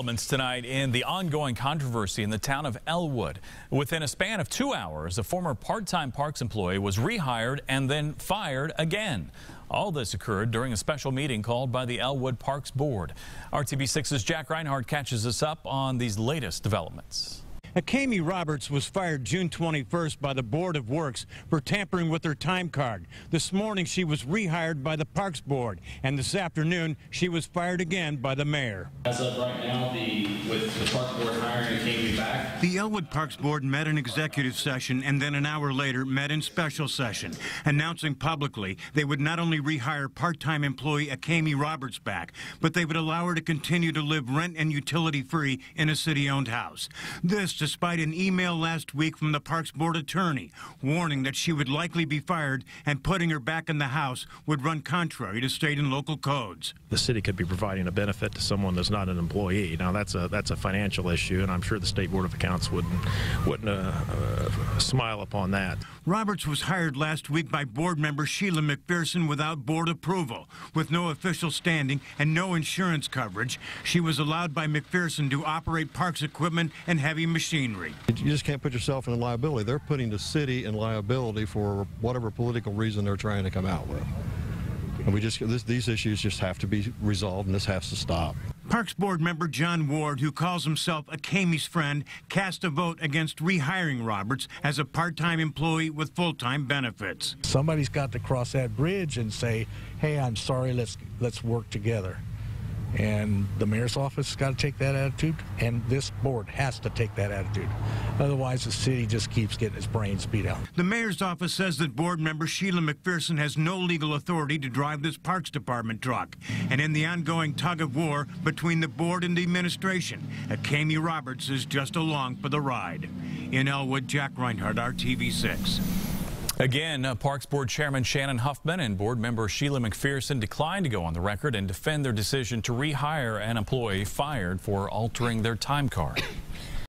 Developments tonight in the ongoing controversy in the town of Elwood. Within a span of 2 hours, a former part-time parks employee was rehired and then fired again. All this occurred during a special meeting called by the Elwood Parks Board. RTV6's Jack Reinhardt catches us up on these latest developments. Aakami Roberts was fired June 21st by the Board of Works for tampering with her time card. This morning she was rehired by the Parks Board, and this afternoon she was fired again by the mayor. As of right now, with the Parks Board hiring Aakami back. The Elwood Parks Board met in executive session and then an hour later met in special session, announcing publicly they would not only rehire part-time employee Aakami Roberts back, but they would allow her to continue to live rent and utility free in a city-owned house. This despite an email last week from the Parks Board attorney warning that she would likely be fired and putting her back in the house would run contrary to state and local codes. The city could be providing a benefit to someone that's not an employee. Now that's a financial issue, and I'm sure the State Board of Accounts wouldn't smile upon that. Roberts was hired last week by board member Sheila McPherson without board approval. With no official standing and no insurance coverage, she was allowed by McPherson to operate parks equipment and heavy machinery. You just can't put yourself in liability. They're putting the city in liability for whatever political reason they're trying to come out with. And these issues just have to be resolved, and this has to stop. Parks Board member John Ward, who calls himself Aakami's friend, cast a vote against rehiring Roberts as a part-time employee with full-time benefits. Somebody's got to cross that bridge and say, hey, I'm sorry, let's work together. And the mayor's office has got to take that attitude, and this board has to take that attitude. Otherwise, the city just keeps getting its brains beat out. The mayor's office says that board member Sheila McPherson has no legal authority to drive this Parks Department truck. And in the ongoing tug of war between the board and the administration, Aakami Roberts is just along for the ride. In Elwood, Jack Reinhardt, RTV6. Again, Parks Board Chairman Shannon Huffman and Board Member Sheila McPherson declined to go on the record and defend their decision to rehire an employee fired for altering their time card.